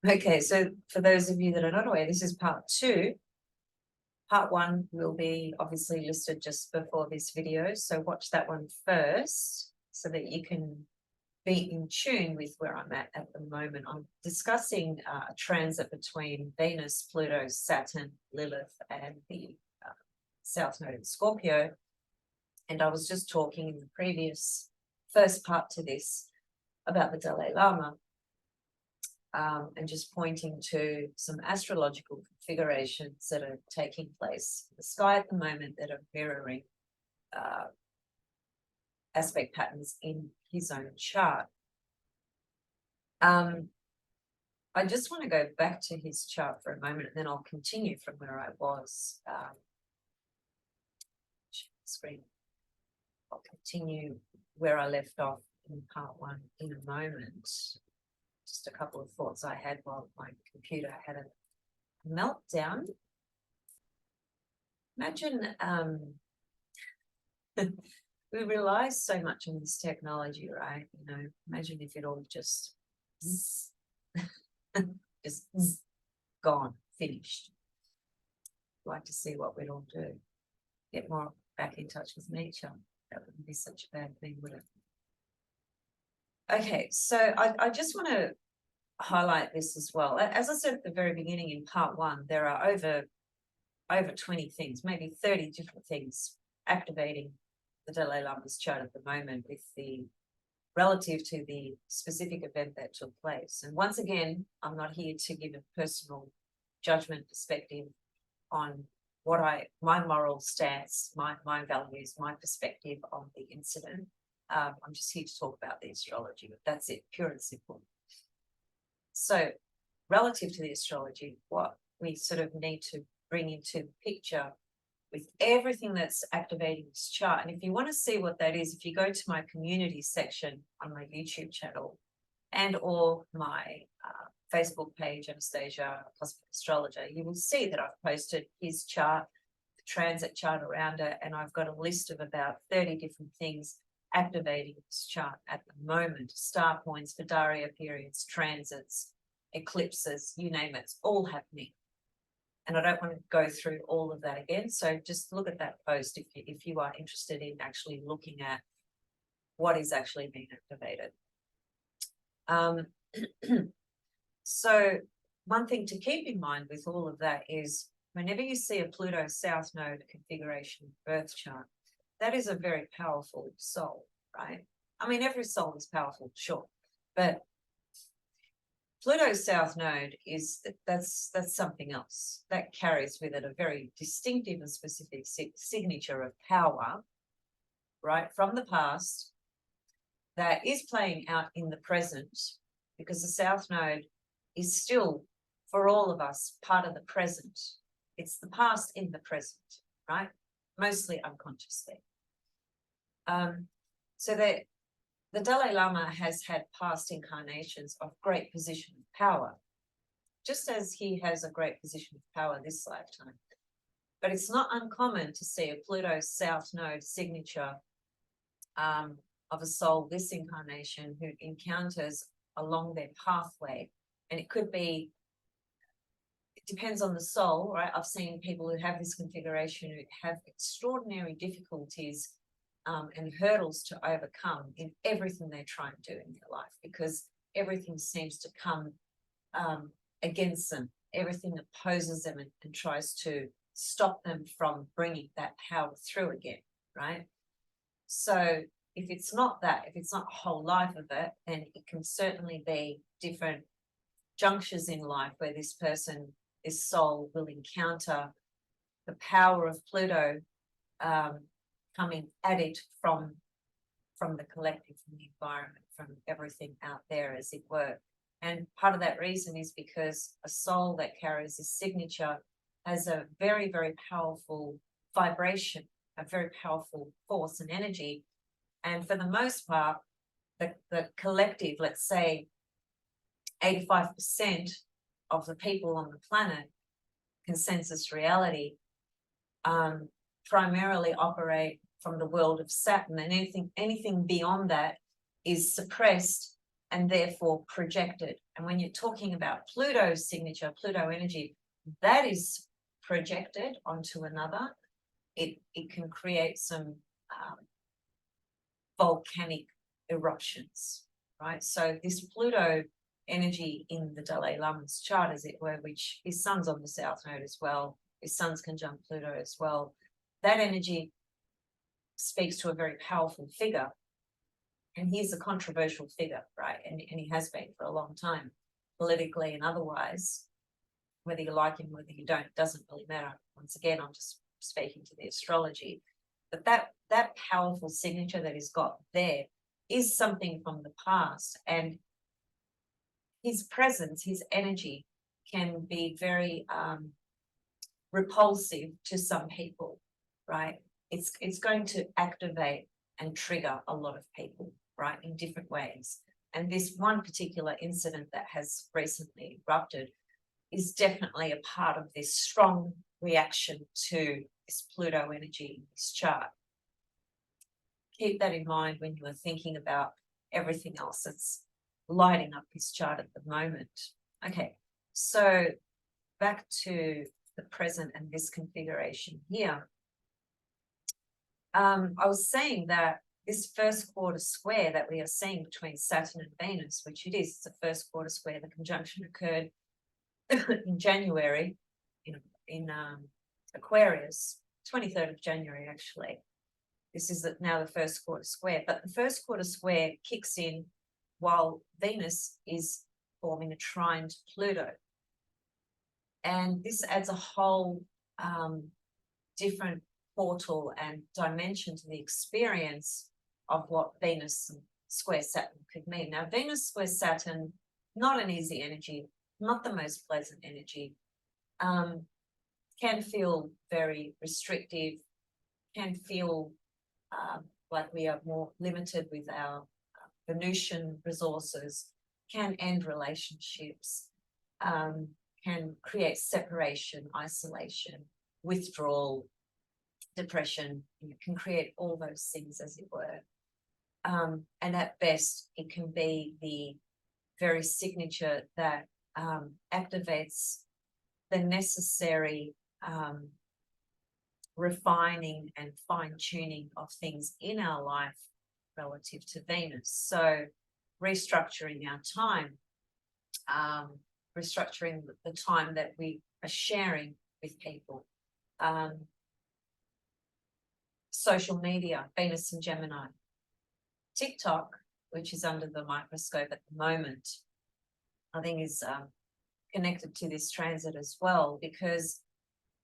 Okay, so for those of you that are not aware, this is part 2. Part 1 will be obviously listed just before this video, so watch that one first so that you can be in tune with where I'm at the moment. I'm discussing a transit between Venus, Pluto, Saturn, Lilith, and the South Node in Scorpio. And I was just talking in the previous first part to this about the Dalai Lama. And just pointing to some astrological configurations that are taking place in the sky at the moment that are mirroring aspect patterns in his own chart. I just want to go back to his chart for a moment, and then I'll continue from where I was. Screen. I'll continue where I left off in part 1 in a moment. Just a couple of thoughts I had while my computer had a meltdown. Imagine we rely so much on this technology, right? You know, imagine if it all just gone, finished. I'd like to see what we'd all do. Get more back in touch with nature. That wouldn't be such a bad thing, would it? Okay, so I just want to highlight this as well. As I said at the very beginning in part 1, there are over 20 things, maybe 30 different things activating the Dalai Lama's chart at the moment with the relative to the specific event that took place. And once again, I'm not here to give a personal judgment perspective on what my moral stance, my values, my perspective on the incident. I'm just here to talk about the astrology, but that's it, pure and simple. So relative to the astrology, what we sort of need to bring into the picture with everything that's activating this chart. And if you want to see what that is, if you go to my community section on my YouTube channel and or my Facebook page, Anastasia Cosmic Astrologer, you will see that I've posted his chart, the transit chart around it, and I've got a list of about 30 different things activating this chart at the moment. Star points for Daria periods, transits, eclipses, you name it, it's all happening. And I don't want to go through all of that again. So just look at that post if you are interested in actually looking at what is actually being activated. So one thing to keep in mind with all of that is whenever you see a Pluto South Node configuration birth chart, that is a very powerful soul, right? I mean, every soul is powerful, sure, but Pluto's South Node that's something else that carries with it a very distinctive and specific signature of power, right, from the past that is playing out in the present, because the South Node is still, for all of us, part of the present. It's the past in the present, right? Mostly unconsciously. So that the Dalai Lama has had past incarnations of great position of power, just as he has a great position of power this lifetime. But it's not uncommon to see a Pluto South Node signature of a soul this incarnation who encounters along their pathway. And it could be, it depends on the soul, right? I've seen people who have this configuration who have extraordinary difficulties and hurdles to overcome in everything they try and do in their life, because everything seems to come against them. Everything opposes them and tries to stop them from bringing that power through again, right? So if it's not that, if it's not a whole life of it, then it can certainly be different junctures in life where this person, this soul, will encounter the power of Pluto coming at it from the collective, from the environment, from everything out there, as it were. And part of that reason is because a soul that carries a signature has a very, very powerful vibration, a very powerful force and energy. And for the most part, the collective, let's say 85% of the people on the planet, consensus reality, primarily operate from the world of Saturn, and anything beyond that is suppressed and therefore projected. And when you're talking about Pluto's signature, Pluto energy, that is projected onto another. It can create some volcanic eruptions, right? So this Pluto energy in the Dalai Lama's chart, as it were, which his sun's on the south node as well, his sun's conjunct Pluto as well, that energy speaks to a very powerful figure. And he's a controversial figure, right? And he has been for a long time, politically and otherwise. Whether you like him, whether you don't, doesn't really matter. Once again, I'm just speaking to the astrology. But that powerful signature that he's got there is something from the past. And his presence, his energy can be very repulsive to some people, right? It's going to activate and trigger a lot of people, right, in different ways. And this one particular incident that has recently erupted is definitely a part of this strong reaction to this Pluto energy in this chart. Keep that in mind when you are thinking about everything else that's lighting up this chart at the moment. Okay, so back to the present and this configuration here. I was saying that this first quarter square that we are seeing between Saturn and Venus, which it is, it's a first quarter square. The conjunction occurred in January in Aquarius, 23rd of January, actually. This is now the first quarter square, but the first quarter square kicks in while Venus is forming a trine to Pluto. And this adds a whole different portal and dimension to the experience of what Venus square Saturn could mean. Now, Venus square Saturn, not an easy energy, not the most pleasant energy, can feel very restrictive, can feel like we are more limited with our Venusian resources, can end relationships, can create separation, isolation, withdrawal, depression. It can create all those things, as it were. And at best, it can be the very signature that activates the necessary refining and fine-tuning of things in our life relative to Venus. So restructuring our time, restructuring the time that we are sharing with people. Social media, Venus and Gemini. TikTok, which is under the microscope at the moment, I think is connected to this transit as well, because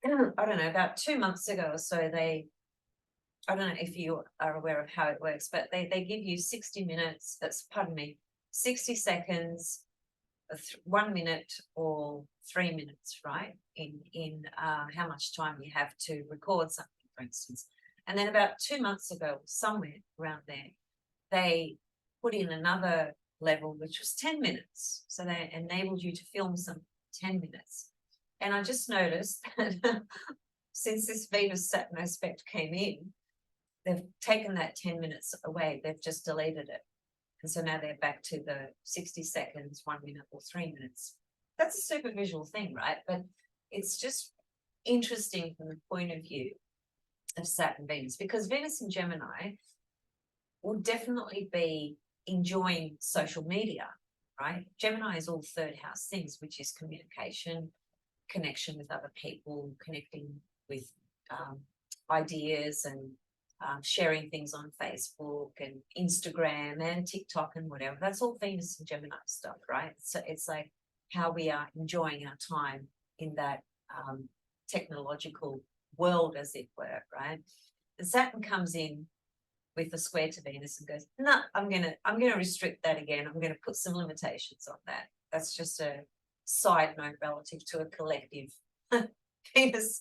I don't know, about 2 months ago or so, I don't know if you are aware of how it works, but they give you 60 minutes, 60 seconds, 1 minute or 3 minutes, right? In how much time you have to record something, for instance. And then about 2 months ago, somewhere around there, they put in another level, which was 10 minutes. So they enabled you to film some 10 minutes. And I just noticed that since this Venus-Saturn aspect came in, they've taken that 10 minutes away. They've just deleted it. And so now they're back to the 60 seconds, 1 minute or 3 minutes. That's a super visual thing, right? But it's just interesting from the point of view of Saturn Venus, because Venus and Gemini will definitely be enjoying social media, right? Gemini is all third house things, which is communication, connection with other people, connecting with ideas and sharing things on Facebook and Instagram and TikTok and whatever. That's all Venus and Gemini stuff, right? So it's like how we are enjoying our time in that technological world, as it were, right? And Saturn comes in with the square to Venus and goes, no, I'm gonna restrict that again. I'm gonna put some limitations on that. That's just a side note relative to a collective Venus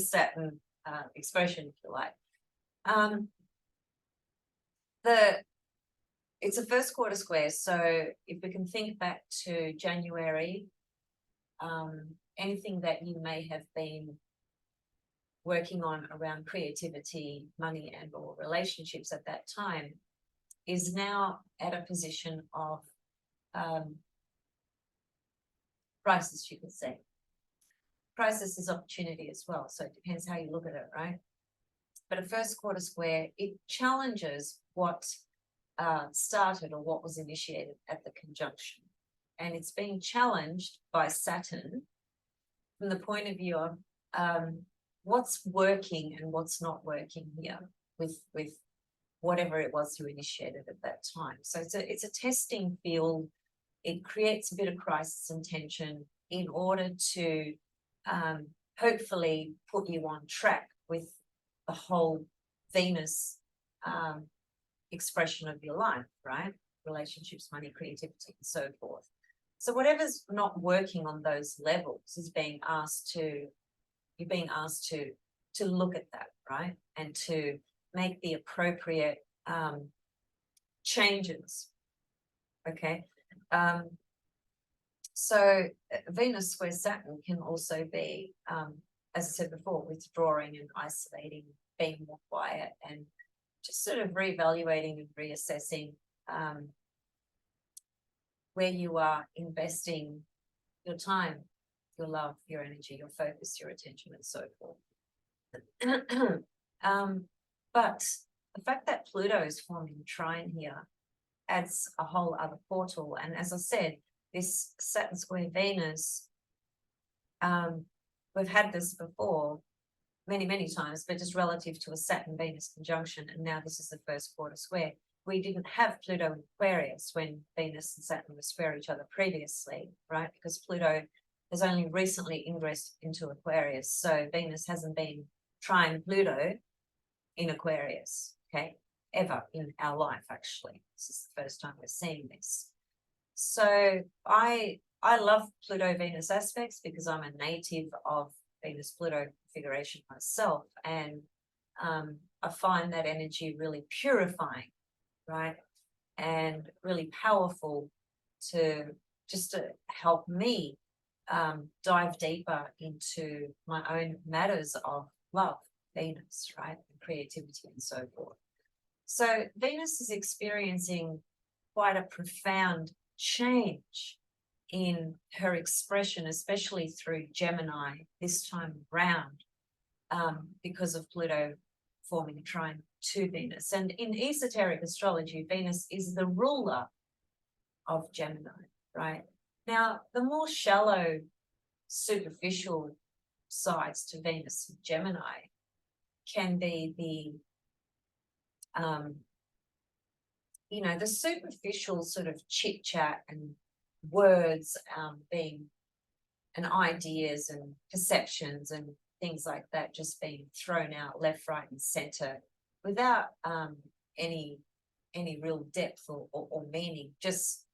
Saturn expression, if you like. It's a first quarter square, so if we can think back to January, anything that you may have been working on around creativity, money, and or relationships at that time is now at a position of crisis, you could say. Crisis is opportunity as well, so it depends how you look at it, right? But a first quarter square, it challenges what started or what was initiated at the conjunction. And it's being challenged by Saturn from the point of view of what's working and what's not working here with whatever it was you initiated at that time. So it's a testing field. It creates a bit of crisis and tension in order to hopefully put you on track with the whole Venus expression of your life, right? Relationships, money, creativity, and so forth. So whatever's not working on those levels is being asked to, you're being asked to look at that, right? And to make the appropriate changes, okay? So Venus square Saturn can also be, as I said before, withdrawing and isolating, being more quiet, and just sort of reevaluating and reassessing where you are investing your time, your love, your energy, your focus, your attention, and so forth. But the fact that Pluto is forming trine here adds a whole other portal. And as I said, this Saturn square Venus, we've had this before many, many times, but just relative to a Saturn-Venus conjunction. And now this is the first quarter square. We didn't have Pluto in Aquarius when Venus and Saturn were square each other previously, right? Because Pluto has only recently ingressed into Aquarius. So Venus hasn't been trine Pluto in Aquarius, okay, ever in our life, actually. This is the first time we're seeing this. So I love Pluto-Venus aspects because I'm a native of Venus-Pluto configuration myself, and I find that energy really purifying, right, and really powerful to help me dive deeper into my own matters of love, Venus, right, and creativity and so forth. So Venus is experiencing quite a profound change in her expression, especially through Gemini this time around, because of Pluto forming a trine to Venus. And in esoteric astrology, Venus is the ruler of Gemini, right? Now, the more shallow, superficial sides to Venus and Gemini can be the the superficial sort of chit chat and words being, and ideas and perceptions and things like that just being thrown out left, right, and center without any real depth or meaning, just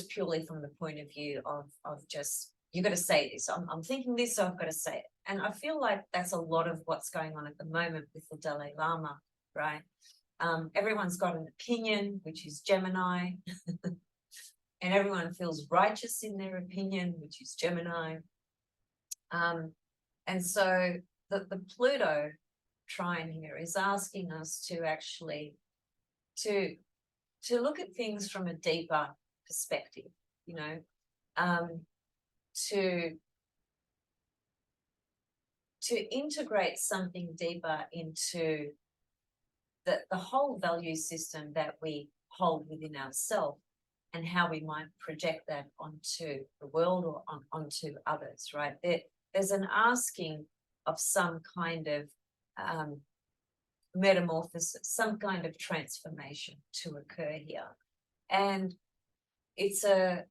purely from the point of view of just, you've got to say this. I'm thinking this, so I've got to say it. And I feel like that's a lot of what's going on at the moment with the Dalai Lama, right? Everyone's got an opinion, which is Gemini, and everyone feels righteous in their opinion, which is Gemini. And so the Pluto trine here is asking us to actually to look at things from a deeper perspective, to integrate something deeper into the whole value system that we hold within ourselves, and how we might project that onto the world or onto others, right? There's an asking of some kind of metamorphosis, some kind of transformation to occur here. And it's an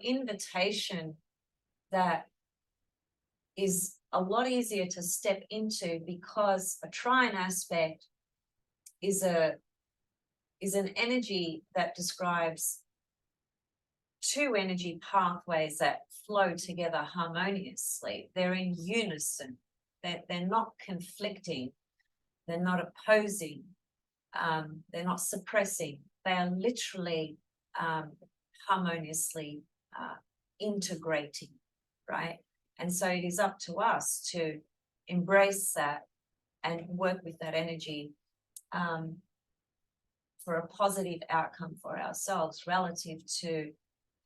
invitation that is a lot easier to step into, because a trine aspect is an energy that describes two energy pathways that flow together harmoniously. They're in unison. They're not conflicting. They're not opposing. They're not suppressing. They are literally harmoniously integrating, right? And so it is up to us to embrace that and work with that energy for a positive outcome for ourselves relative to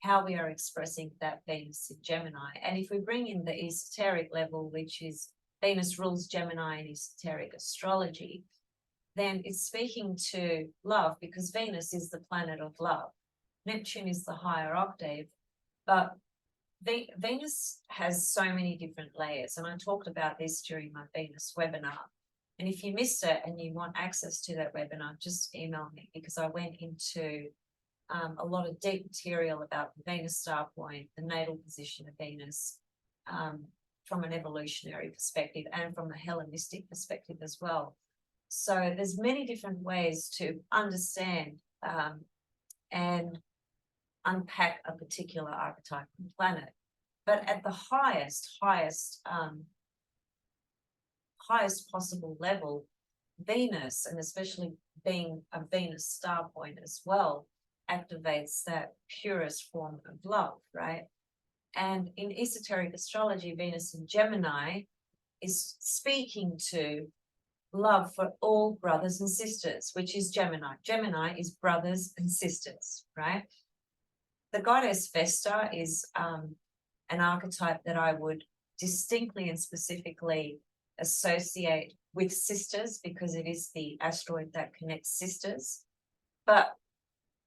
how we are expressing that Venus in Gemini. And if we bring in the esoteric level, which is Venus rules Gemini in esoteric astrology, then it's speaking to love, because Venus is the planet of love. Neptune is the higher octave, but Venus has so many different layers. And I talked about this during my Venus webinar. And if you missed it and you want access to that webinar, just email me, because I went into a lot of deep material about the Venus star point, the natal position of Venus, from an evolutionary perspective and from a Hellenistic perspective as well. So there's many different ways to understand and unpack a particular archetype and planet. But at the highest possible level, Venus, and especially being a Venus star point as well, activates that purest form of love, right? And in esoteric astrology, Venus in Gemini is speaking to love for all brothers and sisters, which is Gemini. Gemini is brothers and sisters, right? The goddess Vesta is an archetype that I would distinctly and specifically associate with sisters, because it is the asteroid that connects sisters. But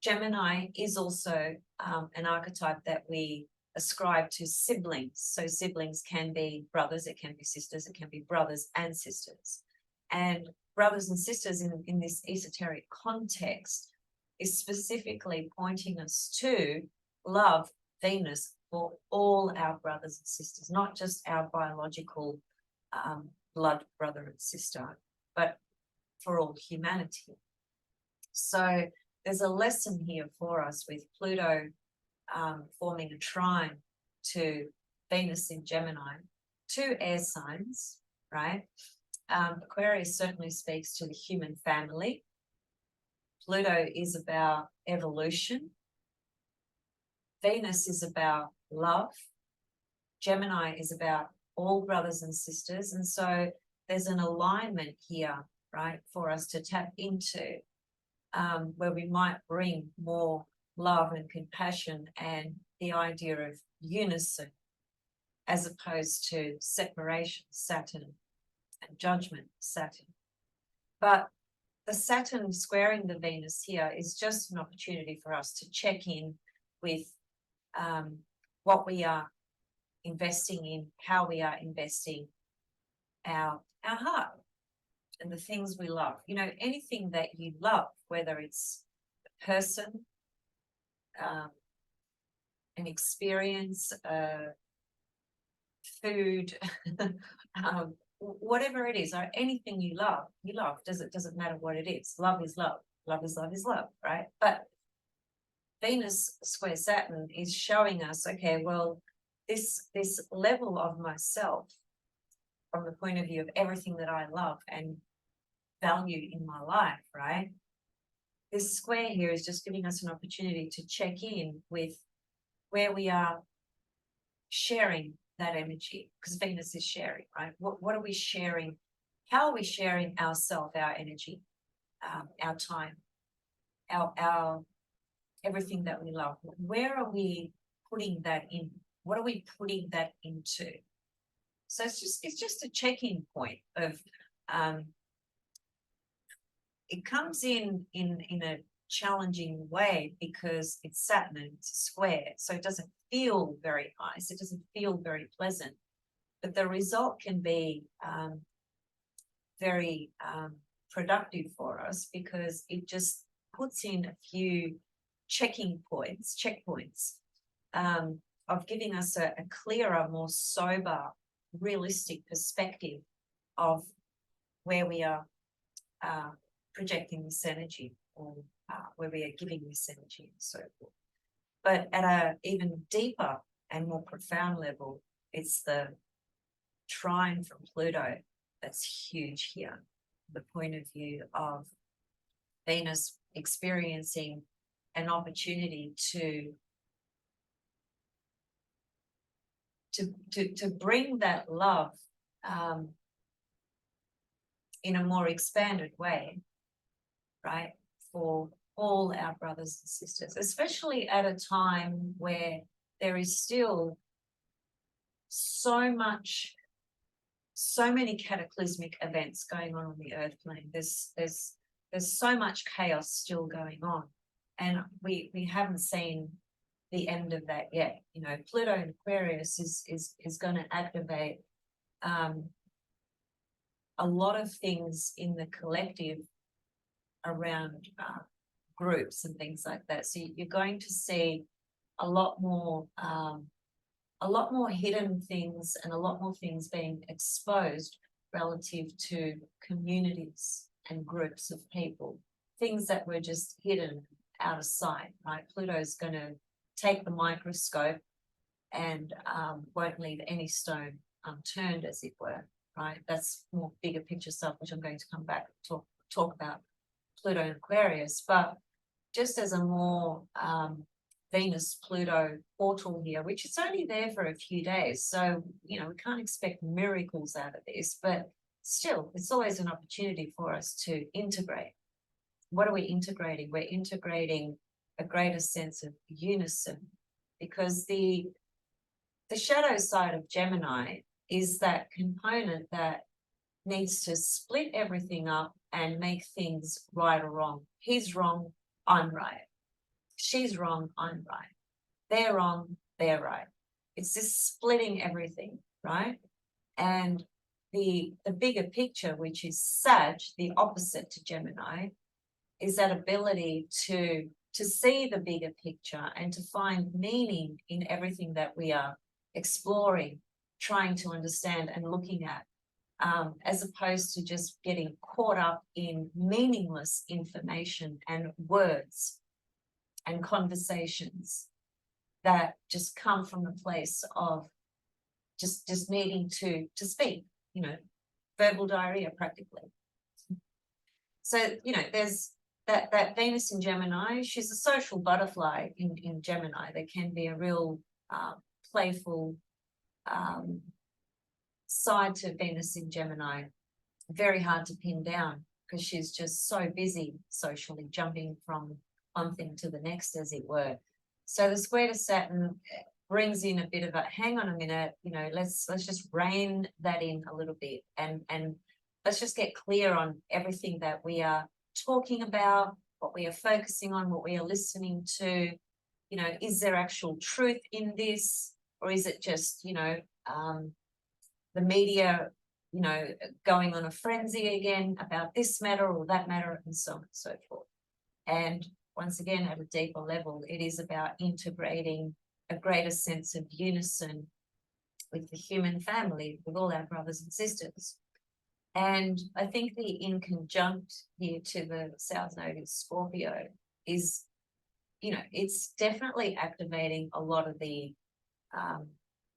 Gemini is also an archetype that we ascribe to siblings. So siblings can be brothers, it can be sisters, it can be brothers and sisters. And brothers and sisters in this esoteric context is specifically pointing us to love Venus for all our brothers and sisters, not just our biological blood brother and sister, but for all humanity. So there's a lesson here for us with Pluto forming a trine to Venus in Gemini, two air signs, right? Aquarius certainly speaks to the human family. Pluto is about evolution. Venus is about love. Gemini is about all brothers and sisters. And so there's an alignment here, right, for us to tap into, where we might bring more love and compassion and the idea of unison, as opposed to separation, Saturn, and judgment, Saturn. But the Saturn squaring the Venus here is just an opportunity for us to check in with what we are investing in, how we are investing our heart and the things we love. You know, anything that you love, whether it's a person, an experience, food, whatever it is, or anything you love. Doesn't matter what it is. Love is love. Love is love is love, right? But Venus square Saturn is showing us, okay, well, this level of myself, from the point of view of everything that I love and value in my life, right? This square here is just giving us an opportunity to check in with where we are sharing that energy, because Venus is sharing, right? What are we sharing? How are we sharing ourself, our energy, our time, our everything that we love? Where are we putting that in? What are we putting that into? So it's just a check-in point of it comes in a challenging way, because it's Saturn and it's a square, so it doesn't feel very nice, it doesn't feel very pleasant, but the result can be very productive for us, because it just puts in a few checkpoints of giving us a clearer, more sober, realistic perspective of where we are projecting this energy, or where we are giving this energy, and so forth. But at an even deeper and more profound level, it's the trine from Pluto that's huge here. The point of view of Venus experiencing an opportunity to bring that love in a more expanded way, right, for all our brothers and sisters, especially at a time where there is still so many cataclysmic events going on the earth plane. There's so much chaos still going on, and we haven't seen the end of that yet. You know, Pluto in Aquarius is going to activate a lot of things in the collective around groups and things like that. So you're going to see a lot more hidden things and a lot more things being exposed relative to communities and groups of people, things that were just hidden out of sight, right? Pluto's going to take the microscope and won't leave any stone unturned, as it were, right? That's more bigger picture stuff, which I'm going to come back and talk about Pluto and Aquarius. But just as a more Venus-Pluto portal here, which is only there for a few days. So, you know, we can't expect miracles out of this, but still, it's always an opportunity for us to integrate. What are we integrating? We're integrating a greater sense of unison, because the shadow side of Gemini is that component that needs to split everything up and make things right or wrong. He's wrong, I'm right. She's wrong, I'm right. They're wrong, they're right. It's just splitting everything, right? And the bigger picture, which is Sag, the opposite to Gemini, is that ability to see the bigger picture and to find meaning in everything that we are exploring, trying to understand and looking at, as opposed to just getting caught up in meaningless information and words and conversations that just come from the place of just needing to speak, you know, verbal diarrhea practically. So, you know, there's that Venus in Gemini. She's a social butterfly in Gemini. There can be a real playful side to Venus in Gemini. Very hard to pin down because she's just so busy socially, jumping from one thing to the next, as it were. So the square to Saturn brings in a bit of a, hang on a minute, you know, let's just rein that in a little bit, and let's just get clear on everything that we are talking about, what we are focusing on, what we are listening to. You know, is there actual truth in this, or is it just, you know, the media, you know, going on a frenzy again about this matter or that matter, and so on and so forth. And once again, at a deeper level, it is about integrating a greater sense of unison with the human family, with all our brothers and sisters. And I think the in conjunct here to the South Node in Scorpio is, you know, it's definitely activating a lot of the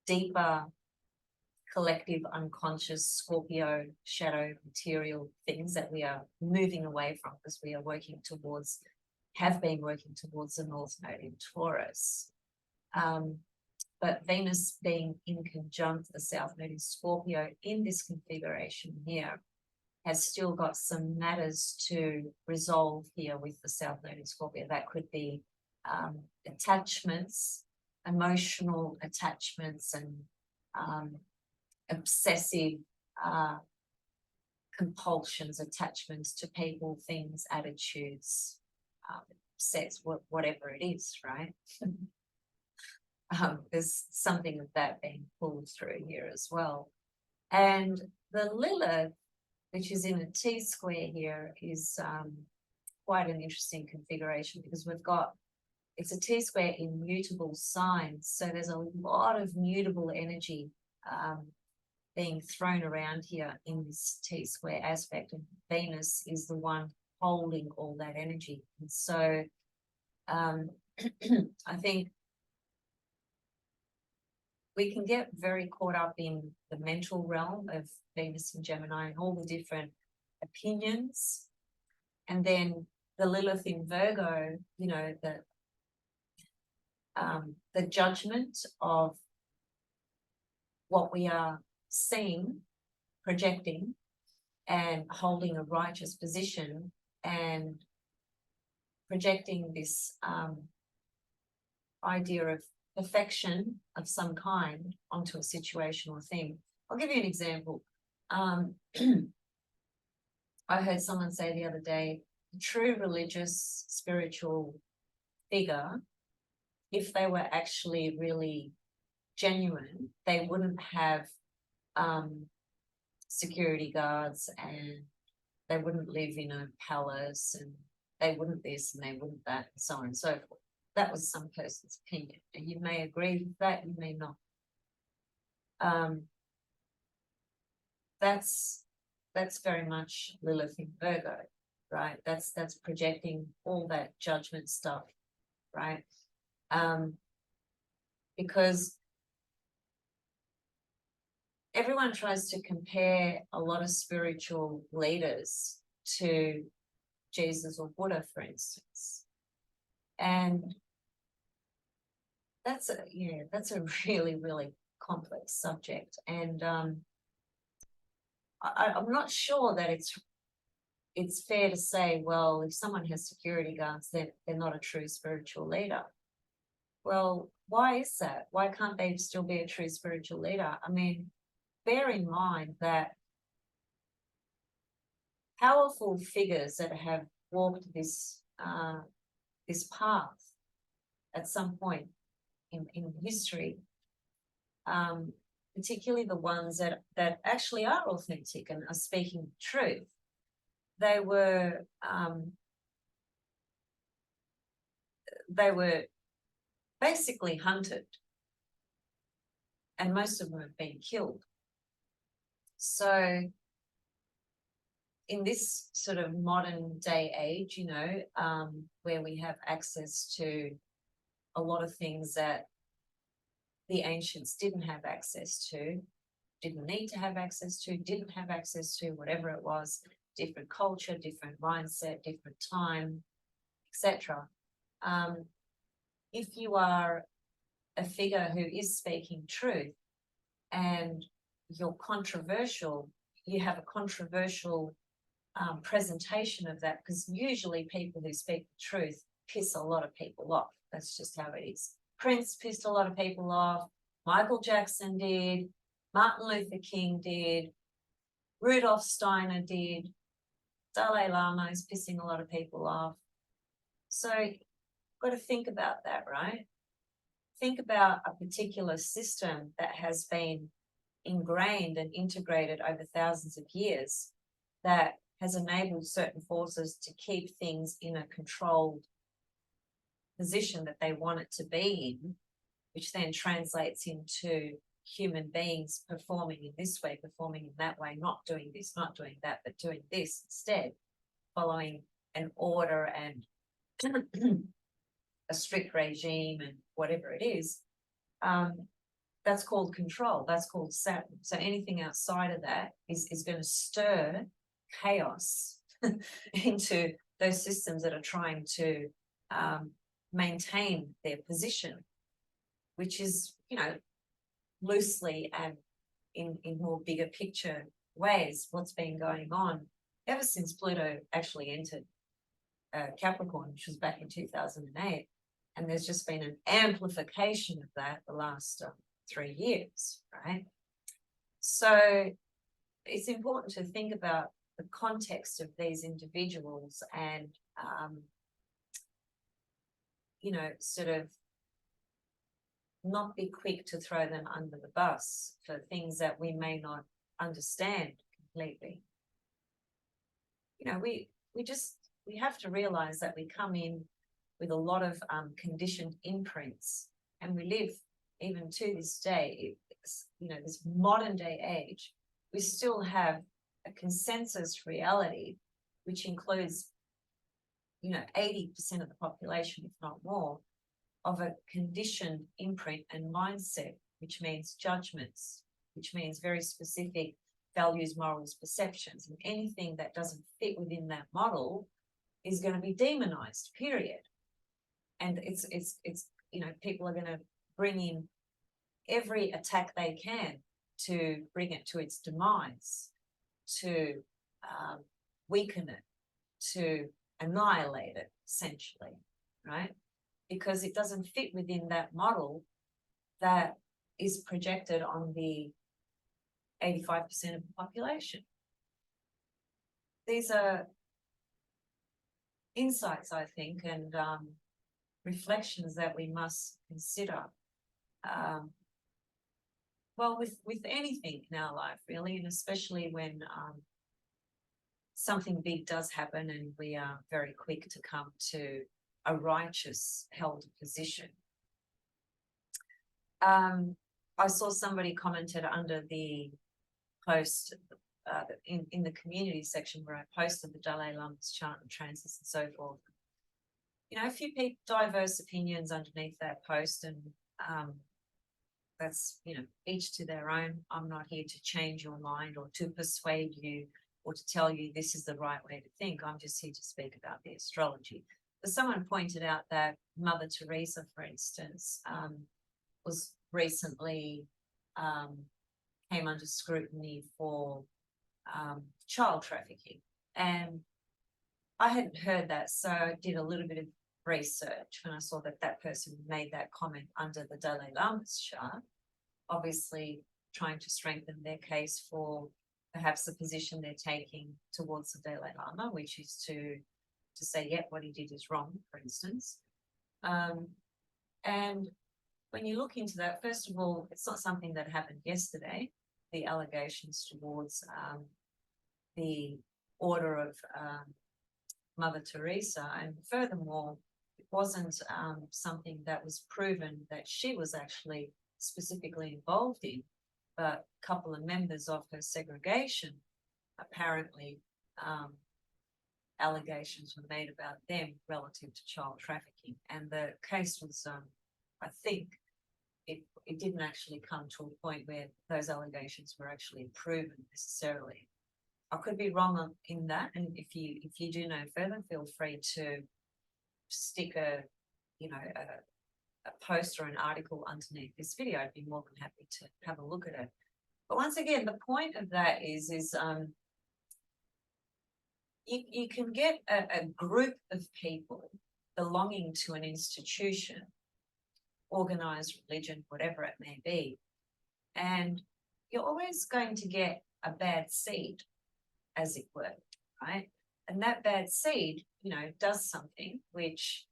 deeper collective unconscious Scorpio shadow material things that we are moving away from, because we are working towards, have been working towards the North Node in Taurus. But Venus being in conjunct the South Node in Scorpio in this configuration here has still got some matters to resolve here with the South Node in Scorpio. That could be attachments, emotional attachments, and obsessive compulsions, attachments to people, things, attitudes, sets, whatever it is, right? There's something of that being pulled through here as well. And the Lilith, which is in a T-square here, is quite an interesting configuration, because we've got, it's a T-square in mutable signs. So there's a lot of mutable energy being thrown around here in this T-square aspect. And Venus is the one holding all that energy. And so I think we can get very caught up in the mental realm of Venus and Gemini and all the different opinions. And then the Lilith in Virgo, you know, the judgment of what we are seeing, projecting, and holding a righteous position, and projecting this idea of perfection of some kind onto a situation or thing. I'll give you an example. I heard someone say the other day, a true religious, spiritual figure, if they were actually really genuine, they wouldn't have security guards, and they wouldn't live in a palace, and they wouldn't this and they wouldn't that, and so on and so forth. That was some person's opinion, and you may agree with that, you may not. That's very much Lilith in Virgo, right? That's projecting all that judgment stuff, right? Because everyone tries to compare a lot of spiritual leaders to Jesus or Buddha, for instance. And that's a really, really complex subject. And I'm not sure that it's fair to say, well, if someone has security guards, they're not a true spiritual leader. Well, why is that? Why can't they still be a true spiritual leader? I mean, bear in mind that powerful figures that have walked this path at some point in history, particularly the ones that actually are authentic and are speaking the truth, they were basically hunted, and most of them have been killed. So in this sort of modern day age, where we have access to a lot of things that the ancients didn't have access to, didn't need to have access to, didn't have access to, whatever it was, different culture, different mindset, different time, etc. If you are a figure who is speaking truth and you're controversial, you have a controversial presentation of that, because usually people who speak the truth piss a lot of people off. That's just how it is. Prince pissed a lot of people off. Michael Jackson did. Martin Luther King did. Rudolf Steiner did. Dalai Lama is pissing a lot of people off. So you've got to think about that, right? Think about a particular system that has been ingrained and integrated over thousands of years that has enabled certain forces to keep things in a controlled position that they want it to be in, which then translates into human beings performing in this way, performing in that way, not doing this, not doing that, but doing this instead, following an order and a strict regime and whatever it is. That's called control. That's called Saturn. So anything outside of that is going to stir chaos into those systems that are trying to maintain their position, which is, loosely and in more bigger picture ways, what's been going on ever since Pluto actually entered Capricorn, which was back in 2008. And there's just been an amplification of that the last 3 years, right? So it's important to think about the context of these individuals and, sort of not be quick to throw them under the bus for things that we may not understand completely. We have to realize that we come in with a lot of conditioned imprints, and we live, even to this day, this modern day age, we still have a consensus reality, which includes 80% of the population, if not more, of a conditioned imprint and mindset, which means judgments, which means very specific values, morals, perceptions, and anything that doesn't fit within that model is going to be demonized, period. And it's people are going to bring in every attack they can to bring it to its demise, to weaken it, to annihilate it, essentially, right? Because it doesn't fit within that model that is projected on the 85% of the population. These are insights, I think, and reflections that we must consider. Well, with anything in our life, really, and especially when something big does happen and we are very quick to come to a righteous held position. I saw somebody commented under the post in the community section where I posted the Dalai Lama's chart and transits and so forth. You know, a few people, diverse opinions underneath that post, and that's, you know, each to their own. I'm not here to change your mind or to persuade you or to tell you this is the right way to think. I'm just here to speak about the astrology. But someone pointed out that Mother Teresa, for instance, was recently came under scrutiny for child trafficking. And I hadn't heard that, so I did a little bit of research when I saw that that person made that comment under the Dalai Lama's chart, obviously trying to strengthen their case for perhaps the position they're taking towards the Dalai Lama, which is to say, yeah, what he did is wrong, for instance. And when you look into that, first of all, it's not something that happened yesterday, the allegations towards the order of Mother Teresa. And furthermore, it wasn't something that was proven that she was actually specifically involved in, but a couple of members of her segregation, apparently, allegations were made about them relative to child trafficking. And the case was, I think, it didn't actually come to a point where those allegations were actually proven necessarily. I could be wrong in that, and if you do know further, feel free to stick a post or an article underneath this video. I'd be more than happy to have a look at it. But once again, the point of that is you can get a group of people belonging to an institution, organized religion, whatever it may be, and you're always going to get a bad seed, as it were, right? And that bad seed, you know, does something which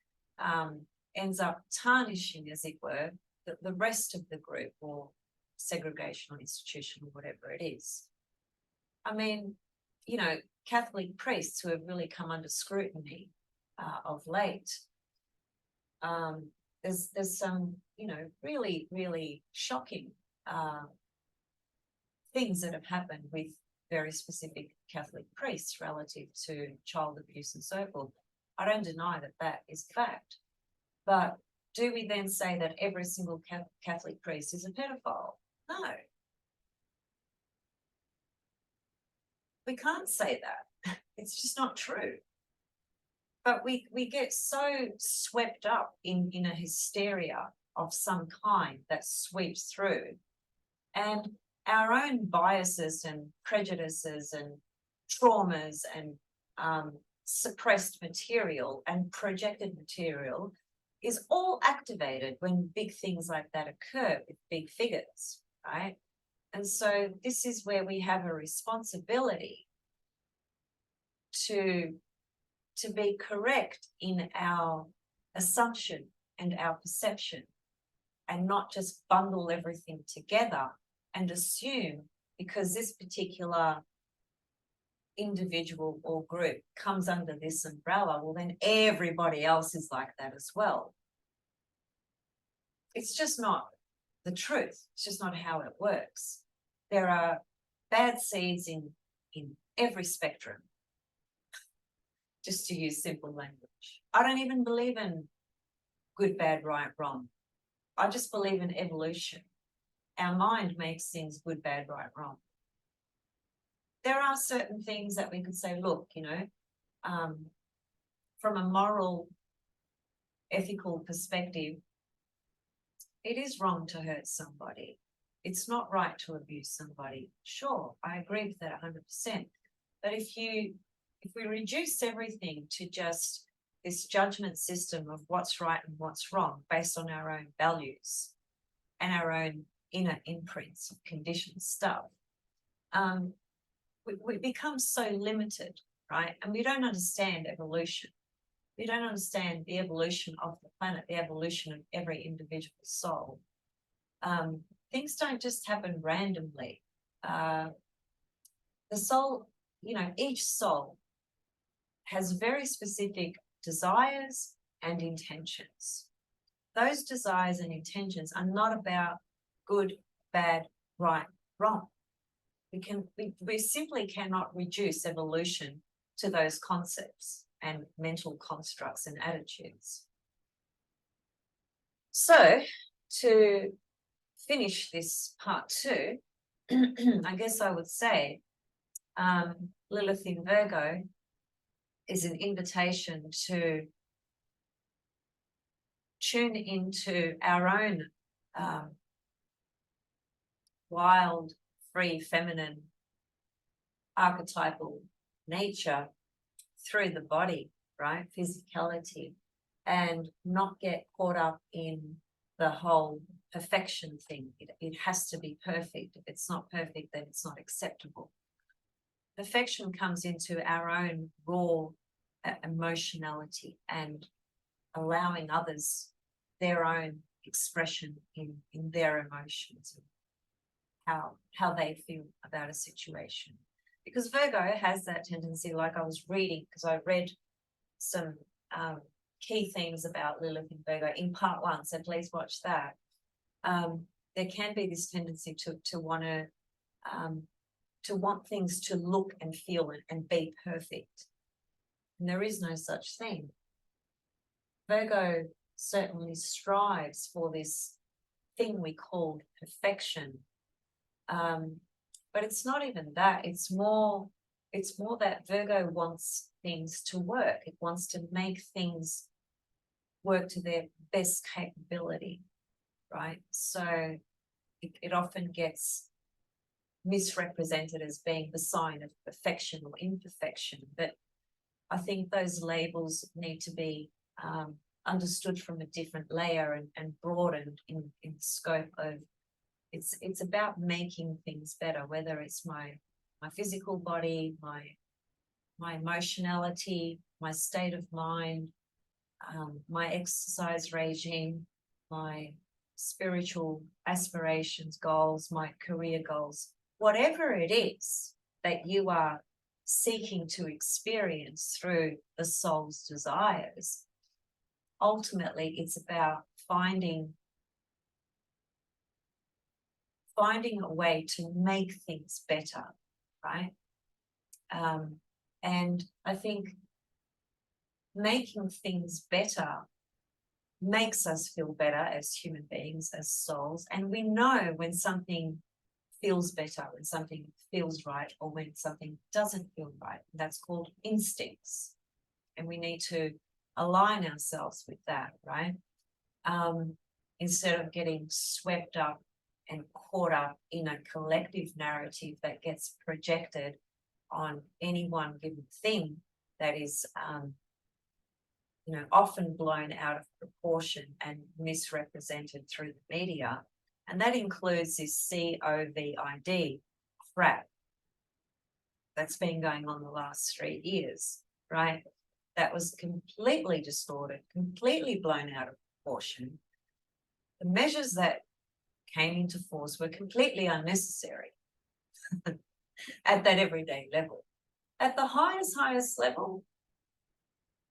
ends up tarnishing, as it were, the rest of the group or segregation or institution or whatever it is. I mean, you know, Catholic priests who have really come under scrutiny of late, there's some, you know, really, really shocking things that have happened with very specific Catholic priests relative to child abuse and so forth. I don't deny that that is fact. But do we then say that every single Catholic priest is a pedophile? No. We can't say that. It's just not true. But we get so swept up in a hysteria of some kind that sweeps through. And our own biases and prejudices and traumas and suppressed material and projected material is all activated when big things like that occur with big figures, right? And so this is where we have a responsibility to be correct in our assumption and our perception, and not just bundle everything together and assume because this particular individual or group comes under this umbrella, well, then everybody else is like that as well. It's just not the truth. It's just not how it works. There are bad seeds in every spectrum, just to use simple language. I don't even believe in good, bad, right, wrong. I just believe in evolution. Our mind makes things good, bad, right, wrong. There are certain things that we could say, look, you know, from a moral, ethical perspective, it is wrong to hurt somebody. It's not right to abuse somebody. Sure, I agree with that 100%. But if we reduce everything to just this judgment system of what's right and what's wrong based on our own values and our own inner imprints of conditioned stuff, we become so limited, right? And we don't understand evolution. We don't understand the evolution of the planet, the evolution of every individual soul. Things don't just happen randomly. The soul, each soul has very specific desires and intentions. Those desires and intentions are not about good, bad, right, wrong. We simply cannot reduce evolution to those concepts and mental constructs and attitudes. So, to finish this part 2, I guess I would say Lilith in Virgo is an invitation to tune into our own wild, free, feminine, archetypal nature through the body, right? Physicality, and not get caught up in the whole perfection thing. It has to be perfect. If it's not perfect, then it's not acceptable. Perfection comes into our own raw emotionality and allowing others their own expression in their emotions, how they feel about a situation. Because Virgo has that tendency, like I was reading, because I read some key things about Lilith in Virgo in part 1, so please watch that. There can be this tendency to want things to look and feel and be perfect. And there is no such thing. Virgo certainly strives for this thing we call perfection. But it's not even that. It's more that Virgo wants things to work. It wants to make things work to their best capability, right? So it often gets misrepresented as being the sign of perfection or imperfection. But I think those labels need to be understood from a different layer and broadened in scope of it's about making things better, whether it's my physical body, my emotionality, my state of mind, my exercise regime, my spiritual aspirations, goals, my career goals, whatever it is that you are seeking to experience through the soul's desires. Ultimately, it's about finding a way to make things better, right? And I think making things better makes us feel better as human beings, as souls. And we know when something feels better, when something feels right, or when something doesn't feel right. That's called instincts. And we need to align ourselves with that, right? Instead of getting swept up and caught up in a collective narrative that gets projected on any one given thing that is, often blown out of proportion and misrepresented through the media. And that includes this COVID crap that's been going on the last 3 years, right? That was completely distorted, completely blown out of proportion. The measures that came into force were completely unnecessary at that everyday level. At the highest level,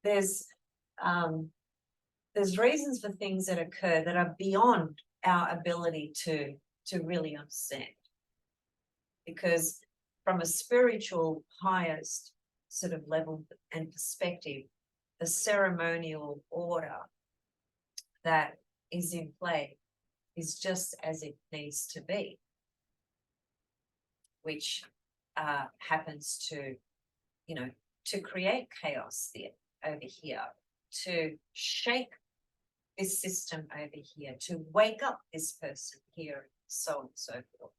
there's reasons for things that occur that are beyond our ability to really understand. Because from a spiritual highest sort of level and perspective, the ceremonial order that is in play is just as it needs to be, which happens to create chaos there over here, to shake this system over here, to wake up this person here, so on and so forth.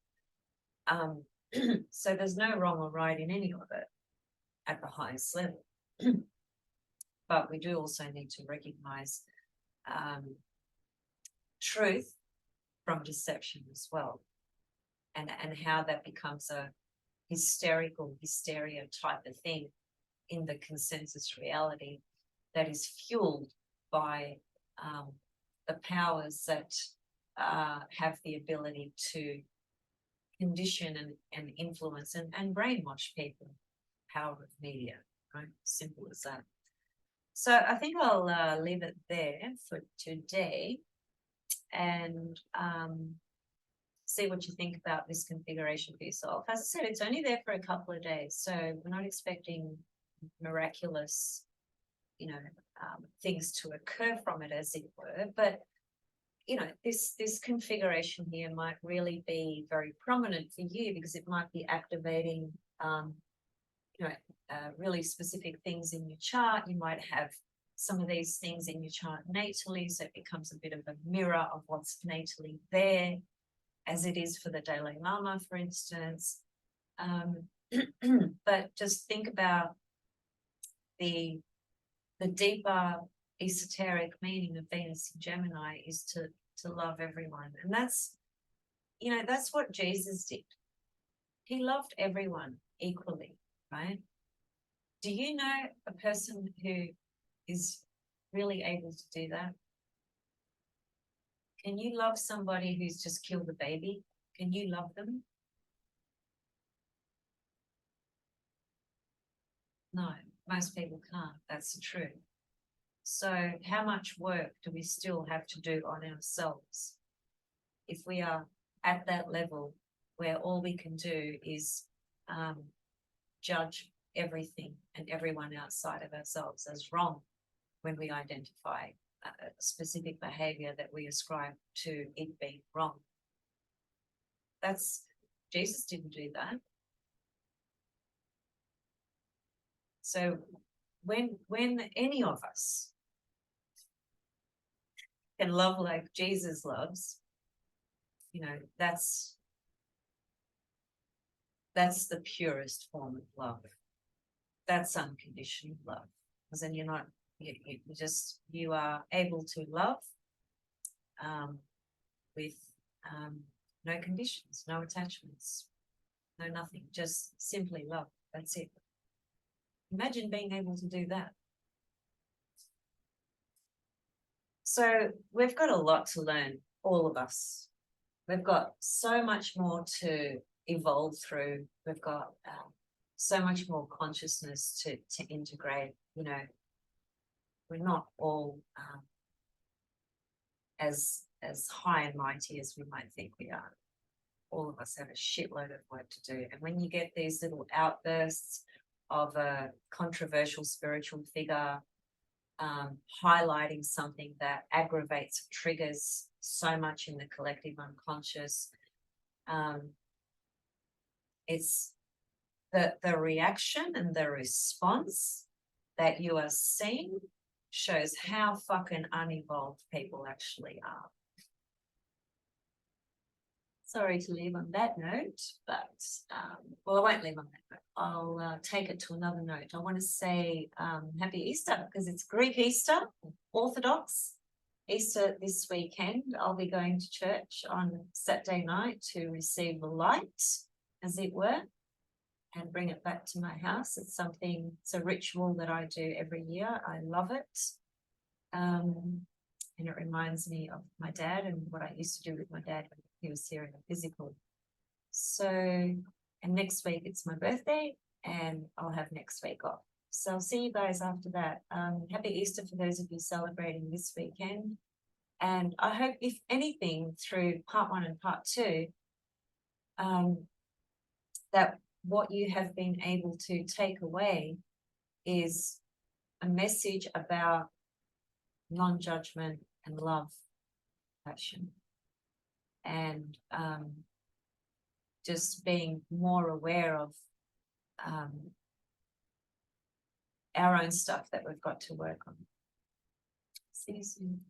So there's no wrong or right in any of it at the highest level. but we do also need to recognize truth from deception as well, and how that becomes a hysteria type of thing in the consensus reality that is fueled by the powers that have the ability to condition and influence and brainwash people. Power of media, right? Simple as that. So I think I'll leave it there for today, and see what you think about this configuration for yourself. As I said, it's only there for a couple of days, so we're not expecting miraculous, things to occur from it, as it were. But this configuration here might really be very prominent for you, because it might be activating really specific things in your chart. You might have some of these things in your chart natally, so it becomes a bit of a mirror of what's natally there, as it is for the Dalai Lama, for instance. But just think about the deeper esoteric meaning of Venus in Gemini is to love everyone. And that's what Jesus did. He loved everyone equally, right? Do you know a person who is really able to do that? Can you love somebody who's just killed a baby? Can you love them? No, most people can't. That's the truth. So how much work do we still have to do on ourselves if we are at that level where all we can do is judge everything and everyone outside of ourselves as wrong when we identify a specific behavior that we ascribe to it being wrong? Jesus didn't do that. So when any of us can love like Jesus loves, that's the purest form of love. That's unconditional love. Because then you are able to love with no conditions, no attachments, no nothing, just simply love. That's it. Imagine being able to do that. So we've got a lot to learn, all of us. We've got so much more to evolve through. We've got so much more consciousness to integrate. We're not all as high and mighty as we might think we are. All of us have a shitload of work to do. And when you get these little outbursts of a controversial spiritual figure highlighting something that aggravates, triggers so much in the collective unconscious, it's the reaction and the response that you are seeing shows how fucking unevolved people actually are. Sorry to leave on that note, but I won't leave on that note. I'll take it to another note. I want to say Happy Easter, because it's Greek Easter, Orthodox Easter this weekend. I'll be going to church on Saturday night to receive the light, as it were, and bring it back to my house. It's a ritual that I do every year. I love it. And it reminds me of my dad and what I used to do with my dad when he was here in the physical. So, and next week it's my birthday, and I'll have next week off. So I'll see you guys after that. Happy Easter for those of you celebrating this weekend. And I hope, if anything, through part 1 and part 2, that what you have been able to take away is a message about non-judgment and love, passion, and just being more aware of our own stuff that we've got to work on. See you soon.